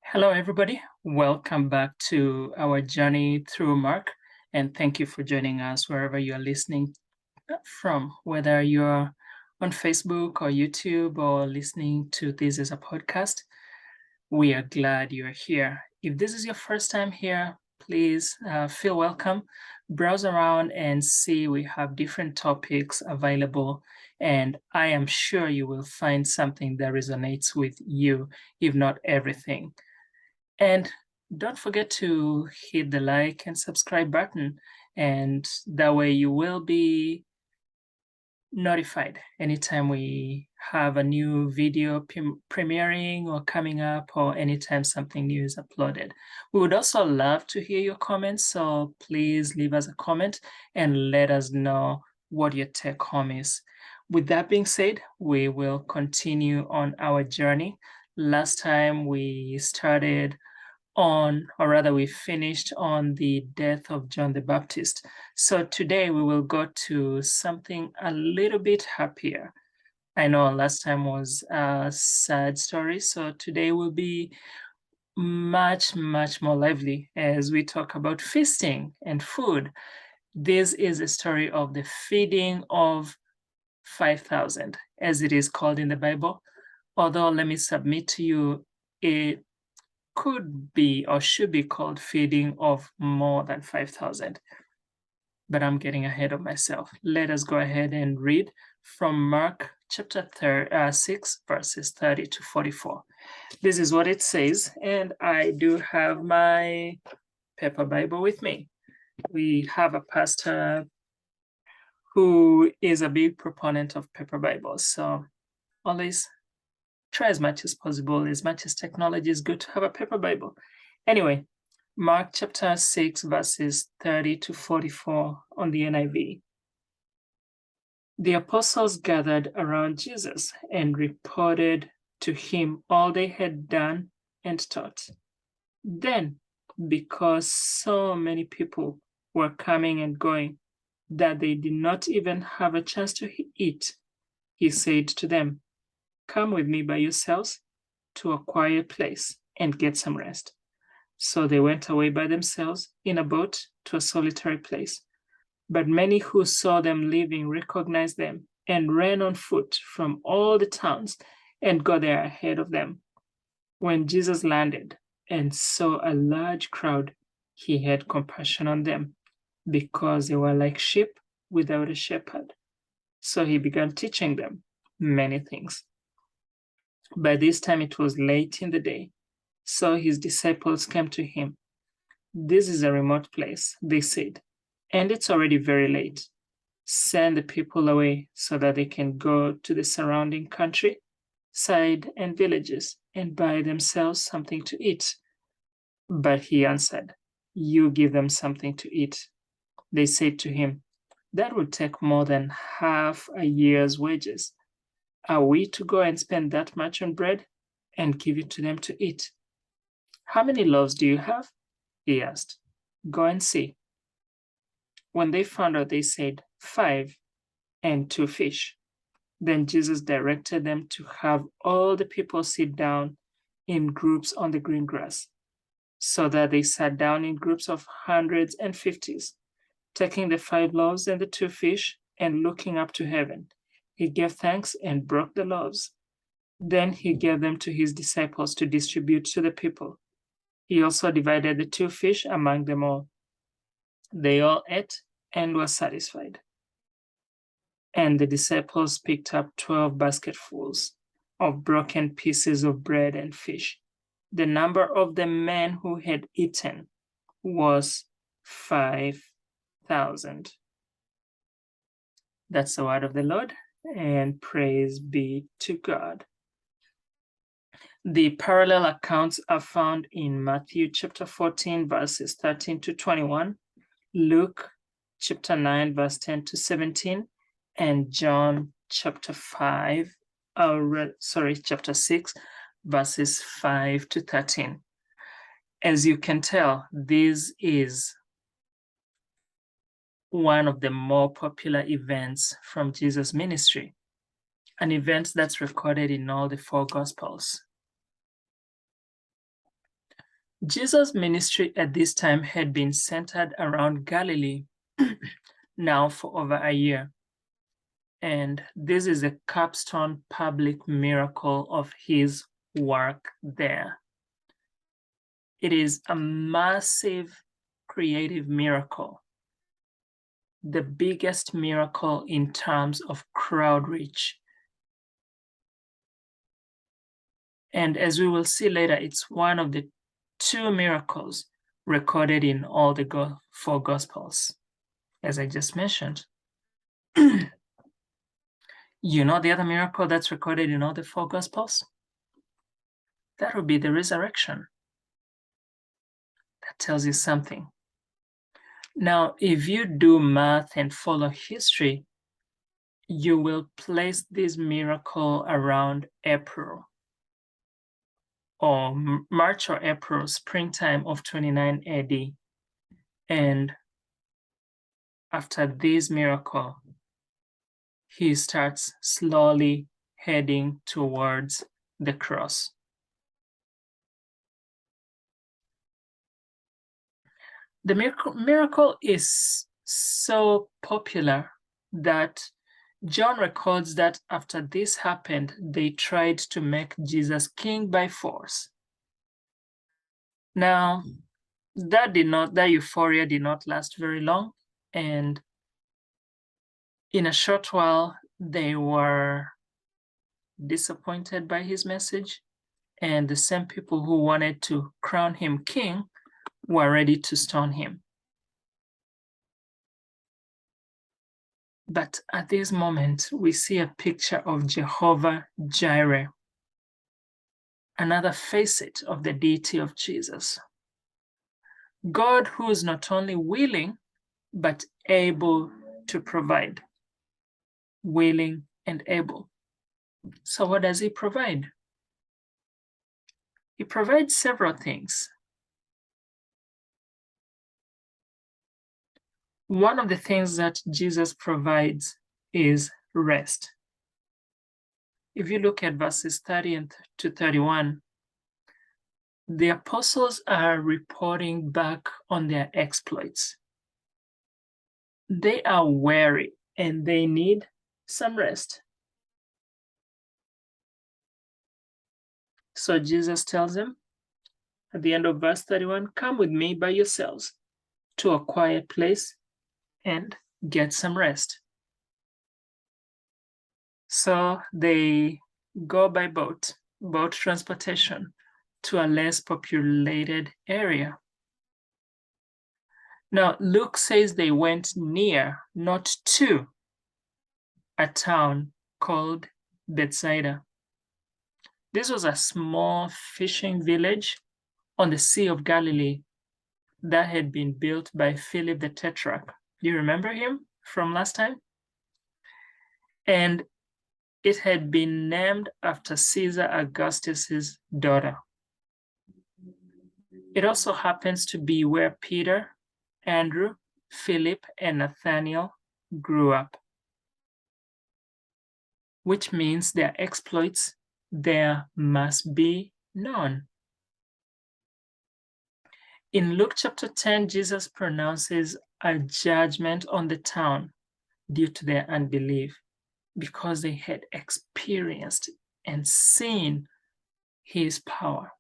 Hello, everybody. Welcome back to our journey through Mark, and thank you for joining us wherever you are listening from, whether you're on Facebook or YouTube or listening to this as a podcast. We are glad you're here. If this is your first time here, please feel welcome. Browse around and see we have different topics available, and I am sure you will find something that resonates with you, if not everything. And don't forget to hit the like and subscribe button, and that way you will be notified anytime we have a new video premiering or coming up, or anytime something new is uploaded. We would also love to hear your comments, so please leave us a comment and let us know what your take home is. With that being said, we will continue on our journey. Last time we started on, or rather we finished on the death of John the Baptist. So today we will go to something a little bit happier. I know last time was a sad story, so today will be much more lively as we talk about feasting and food. This is a story of the feeding of 5,000, as it is called in the Bible. Although let me submit to you, it could be or should be called feeding of more than 5,000. But I'm getting ahead of myself. Let us go ahead and read from Mark chapter 6, verses 30 to 44. This is what it says, and I do have my paper Bible with me. We have a pastor who is a big proponent of paper Bibles, so always try as much as possible, as much as technology is good, to have a paper Bible. Anyway, Mark chapter 6, verses 30 to 44 on the NIV. The apostles gathered around Jesus and reported to him all they had done and taught. Then, because so many people were coming and going that they did not even have a chance to eat, he said to them, "Come with me by yourselves to a quiet place and get some rest." So they went away by themselves in a boat to a solitary place. But many who saw them leaving recognized them and ran on foot from all the towns and got there ahead of them. When Jesus landed and saw a large crowd, he had compassion on them because they were like sheep without a shepherd. So he began teaching them many things. By this time it was late in the day, so his disciples came to him. "This is a remote place," they said, "and it's already very late. Send the people away so that they can go to the surrounding countryside and villages and buy themselves something to eat." But he answered, "You give them something to eat." They said to him, "That would take more than half a year's wages. Are we to go and spend that much on bread and give it to them to eat?" "How many loaves do you have?" he asked. "Go and see." When they found out, they said, 5 and 2 fish. Then Jesus directed them to have all the people sit down in groups on the green grass, so that they sat down in groups of hundreds and fifties. Taking the 5 loaves and the 2 fish and looking up to heaven, he gave thanks and broke the loaves. Then he gave them to his disciples to distribute to the people. He also divided the 2 fish among them all. They all ate and were satisfied. And the disciples picked up 12 basketfuls of broken pieces of bread and fish. The number of the men who had eaten was 5,000. That's the word of the Lord, and praise be to God. The parallel accounts are found in Matthew chapter 14, verses 13 to 21, Luke chapter 9, verse 10 to 17, and John chapter 6, verses 5 to 13. As you can tell, this is one of the more popular events from Jesus' ministry, an event that's recorded in all the 4 Gospels. Jesus' ministry at this time had been centered around Galilee now for over a year. And this is a capstone public miracle of his work there. It is a massive creative miracle, the biggest miracle in terms of crowd reach. And as we will see later, it's one of the 2 miracles recorded in all the 4 Gospels, as I just mentioned. You know the other miracle that's recorded in all the 4 Gospels? That would be the resurrection. That tells you something. Now, if you do math and follow history, you will place this miracle around April, or March or April, springtime of 29 AD. And after this miracle, he starts slowly heading towards the cross. The miracle is so popular that John records that after this happened, they tried to make Jesus king by force. Now, that euphoria did not last very long, and in a short while, they were disappointed by his message, and the same people who wanted to crown him king were ready to stone him. But at this moment, we see a picture of Jehovah Jireh, another facet of the deity of Jesus. God who is not only willing, but able to provide. Willing and able. So what does he provide? He provides several things. One of the things that Jesus provides is rest. If you look at verses 30 to 31, the apostles are reporting back on their exploits. They are weary and they need some rest. So Jesus tells them at the end of verse 31, come with me by yourselves to a quiet place and get some rest. So they go by boat transportation, to a less populated area. Now, Luke says they went near, not to, a town called Bethsaida. This was a small fishing village on the Sea of Galilee that had been built by Philip the Tetrarch. Do you remember him from last time? And it had been named after Caesar Augustus's daughter. It also happens to be where Peter, Andrew, Philip, and Nathaniel grew up, which means their exploits there must be known. In Luke chapter 10, Jesus pronounces a judgment on the town due to their unbelief, because they had experienced and seen his power.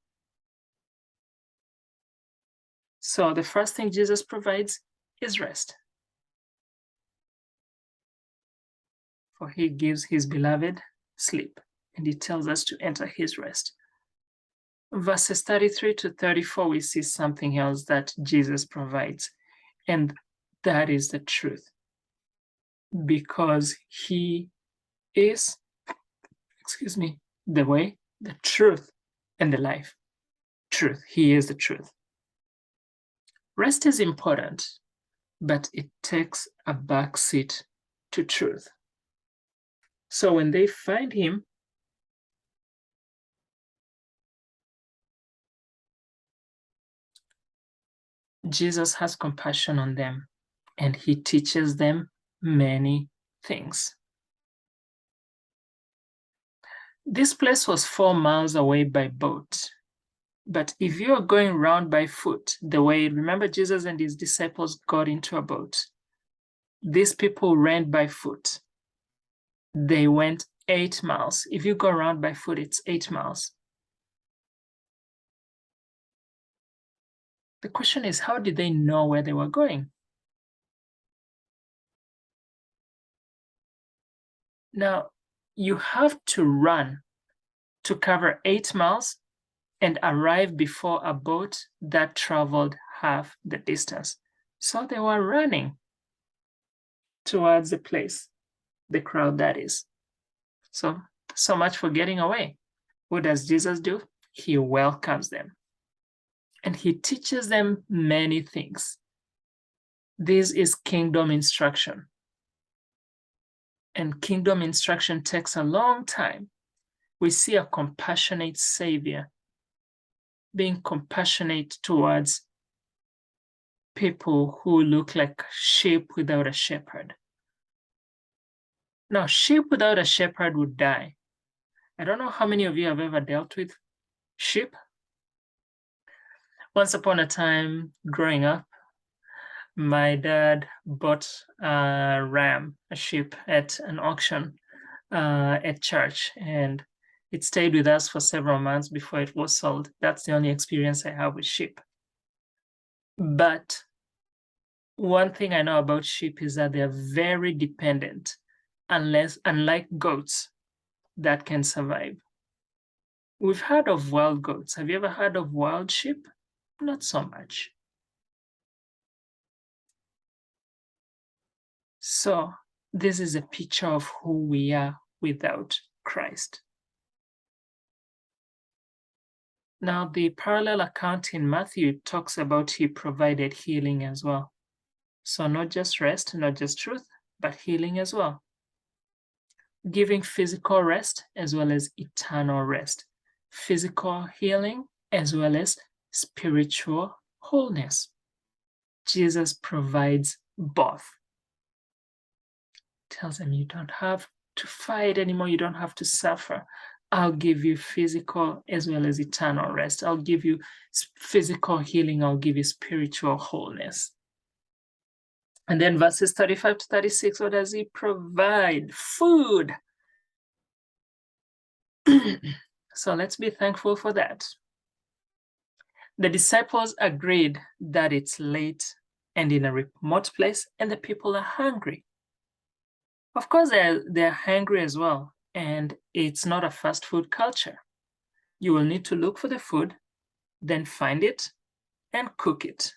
So the first thing Jesus provides is rest. For he gives his beloved sleep, and he tells us to enter his rest. Verses 33 to 34, we see something else that Jesus provides, and that is the truth. Because he is, the way, the truth, and the life. Truth, he is the truth. Rest is important, but it takes a backseat to truth. So when they find him, Jesus has compassion on them, and he teaches them many things. This place was 4 miles away by boat, But if you're going around by foot, the way, remember Jesus and his disciples got into a boat. These people ran by foot. They went 8 miles. If you go around by foot, it's 8 miles. The question is, how did they know where they were going? Now, you have to run to cover 8 miles and arrive before a boat that traveled half the distance. So they were running towards the place, the crowd that is. So much for getting away. What does Jesus do? He welcomes them and he teaches them many things. This is kingdom instruction. And kingdom instruction takes a long time. We see a compassionate Savior being compassionate towards people who look like sheep without a shepherd. Now, sheep without a shepherd would die. I don't know how many of you have ever dealt with sheep. Once upon a time, growing up, my dad bought a ram, a sheep, at an auction at church, and it stayed with us for several months before it was sold. That's the only experience I have with sheep. But one thing I know about sheep is that they're very dependent, unlike goats that can survive. We've heard of wild goats. Have you ever heard of wild sheep? Not so much. So this is a picture of who we are without Christ. Now, the parallel account in Matthew talks about he provided healing as well. So not just rest, not just truth, but healing as well. Giving physical rest as well as eternal rest. Physical healing as well as spiritual wholeness. Jesus provides both. Tells them you don't have to fight anymore, you don't have to suffer. I'll give you physical as well as eternal rest. I'll give you physical healing, I'll give you spiritual wholeness. And then verses 35 to 36, what does he provide? Food. So let's be thankful for that. The disciples agreed that it's late and in a remote place, and the people are hungry. Of course, they're hungry as well, and it's not a fast food culture. You will need to look for the food, then find it, and cook it.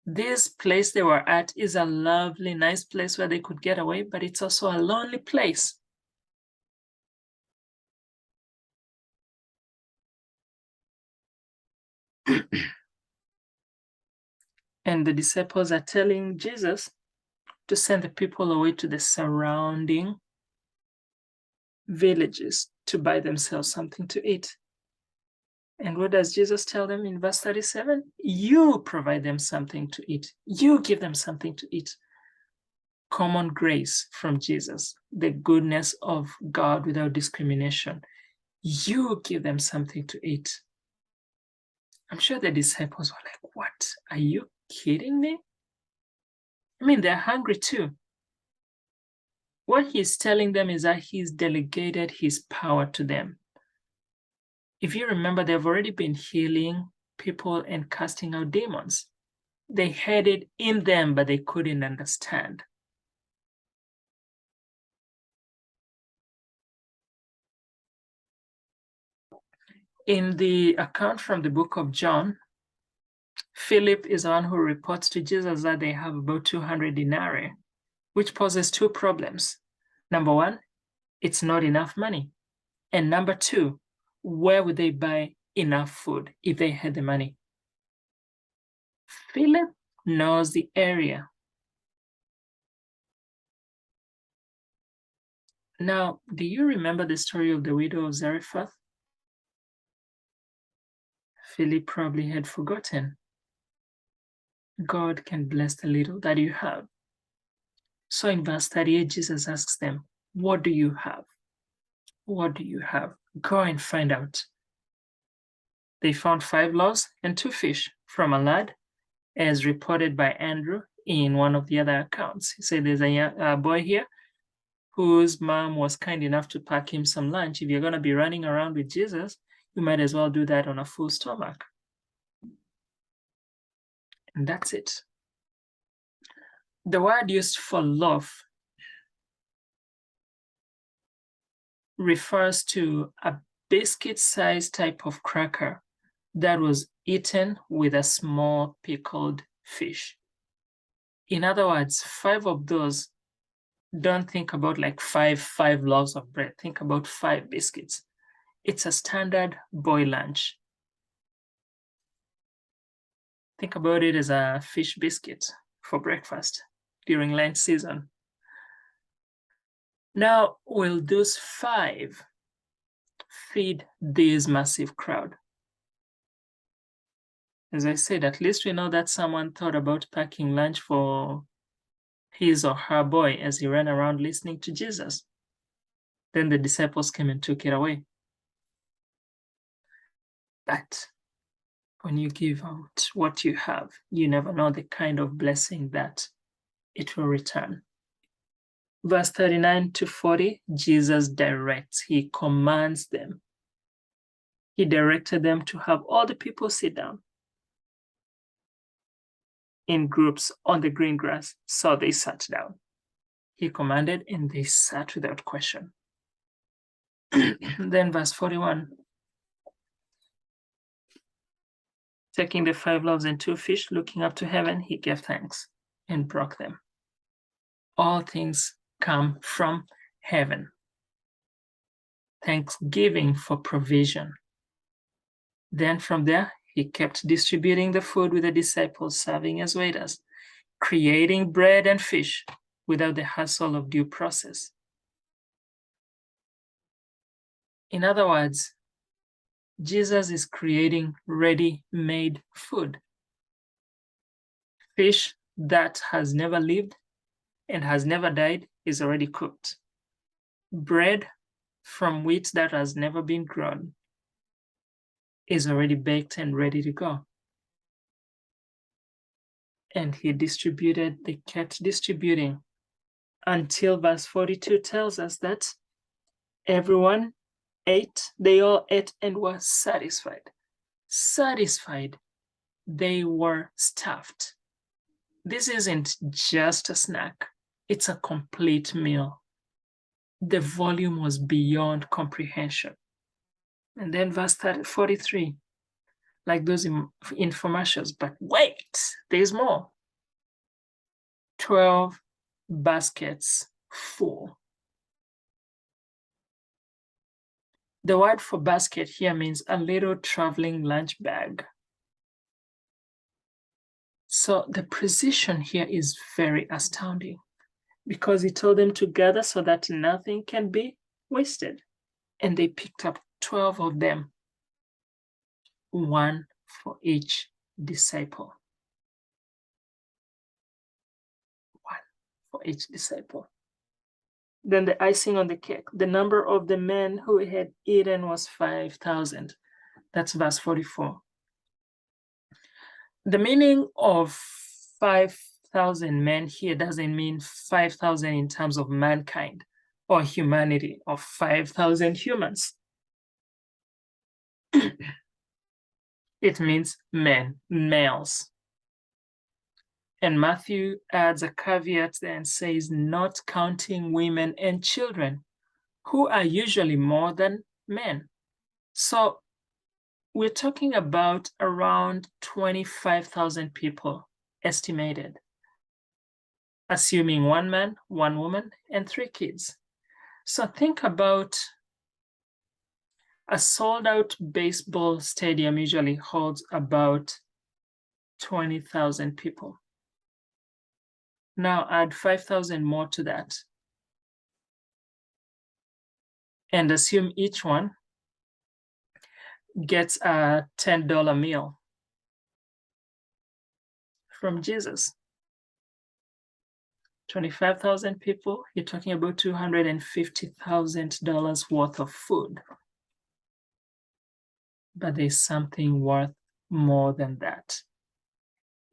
This place they were at is a lovely, nice place where they could get away, but it's also a lonely place. And the disciples are telling Jesus to send the people away to the surrounding villages to buy themselves something to eat. And what does Jesus tell them in verse 37? You provide them something to eat. You give them something to eat. Common grace from Jesus, the goodness of God without discrimination. You give them something to eat. I'm sure the disciples were like, what? Are you kidding me? I mean, they're hungry too. What he's telling them is that he's delegated his power to them. If you remember, they've already been healing people and casting out demons. They had it in them, but they couldn't understand. In the account from the book of John, Philip is the one who reports to Jesus that they have about 200 denarii, which poses two problems. Number one, it's not enough money. And number two, where would they buy enough food if they had the money? Philip knows the area. Now, do you remember the story of the widow of Zarephath? Philip probably had forgotten. God can bless the little that you have. So in verse 38, Jesus asks them, what do you have? What do you have? Go and find out. They found 5 loaves and 2 fish from a lad, as reported by Andrew in one of the other accounts. He said there's a boy here whose mom was kind enough to pack him some lunch. If you're going to be running around with Jesus, you might as well do that on a full stomach. And that's it. The word used for loaf refers to a biscuit-sized type of cracker that was eaten with a small pickled fish. In other words, 5 of those, don't think about like five loaves of bread. Think about 5 biscuits. It's a standard boy lunch. Think about it as a fish biscuit for breakfast during Lent season. Now, will those 5 feed this massive crowd? As I said, at least we know that someone thought about packing lunch for his or her boy as he ran around listening to Jesus. Then the disciples came and took it away. But when you give out what you have, you never know the kind of blessing that it will return. Verse 39 to 40, Jesus directs, he commands them. He directed them to have all the people sit down in groups on the green grass, so they sat down. He commanded, and they sat without question. Then verse 41, taking the 5 loaves and 2 fish, looking up to heaven, he gave thanks and broke them. All things come from heaven. Thanksgiving for provision. Then from there, he kept distributing the food with the disciples, serving as waiters, creating bread and fish without the hassle of due process. In other words, Jesus is creating ready-made food. Fish that has never lived and has never died is already cooked. Bread from wheat that has never been grown is already baked and ready to go. And he kept distributing until verse 42 tells us that everyone ate, they all ate and were satisfied. Satisfied, they were stuffed. This isn't just a snack, it's a complete meal. The volume was beyond comprehension. And then verse 43, like those infomercials, but wait, there's more. 12 baskets full. The word for basket here means a little traveling lunch bag. So the precision here is very astounding, because he told them to gather so that nothing can be wasted. And they picked up 12 of them, 1 for each disciple. 1 for each disciple. Then the icing on the cake, the number of the men who had eaten was 5,000. That's verse 44. The meaning of 5,000 men here doesn't mean 5,000 in terms of mankind or humanity, or 5,000 humans. It means men, males. And Matthew adds a caveat there and says, not counting women and children, who are usually more than men. So we're talking about around 25,000 people estimated, assuming 1 man, 1 woman, and 3 kids. So think about a sold-out baseball stadium usually holds about 20,000 people. Now add 5,000 more to that, and assume each one gets a $10 meal from Jesus. 25,000 people, you're talking about $250,000 worth of food. but there's something worth more than that.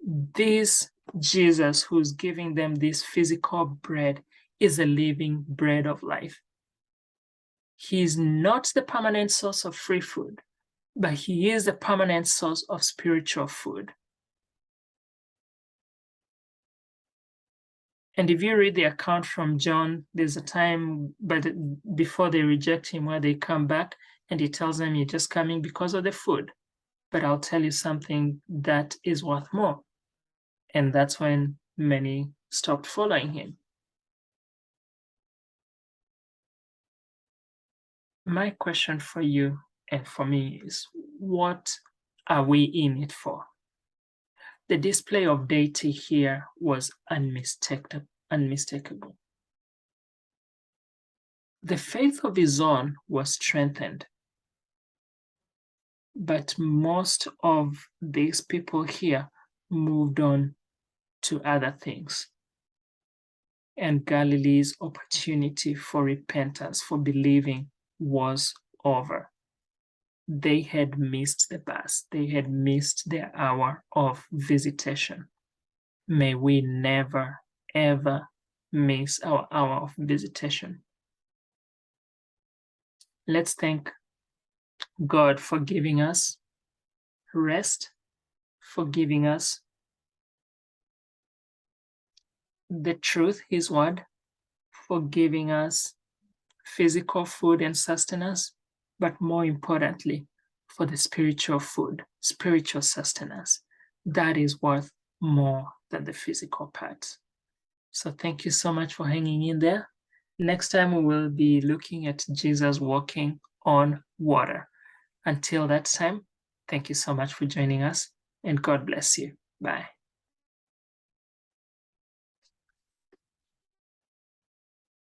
This Jesus who's giving them this physical bread is a living bread of life. He is not the permanent source of free food, but he is the permanent source of spiritual food. And if you read the account from John, there's a time before they reject him where they come back and he tells them, you're just coming because of the food. But I'll tell you something that is worth more. And that's when many stopped following him. My question for you and for me is, what are we in it for? The display of deity here was unmistakable. The faith of his own was strengthened, but most of these people here moved on to other things. And Galilee's opportunity for repentance, for believing, was over. They had missed the bus. They had missed their hour of visitation. May we never, ever miss our hour of visitation. Let's thank God for giving us rest, for giving us the truth, his word, for giving us physical food and sustenance, but more importantly, for the spiritual food, spiritual sustenance. That is worth more than the physical part. So thank you so much for hanging in there. Next time we will be looking at Jesus walking on water. Until that time, thank you so much for joining us, and God bless you. Bye.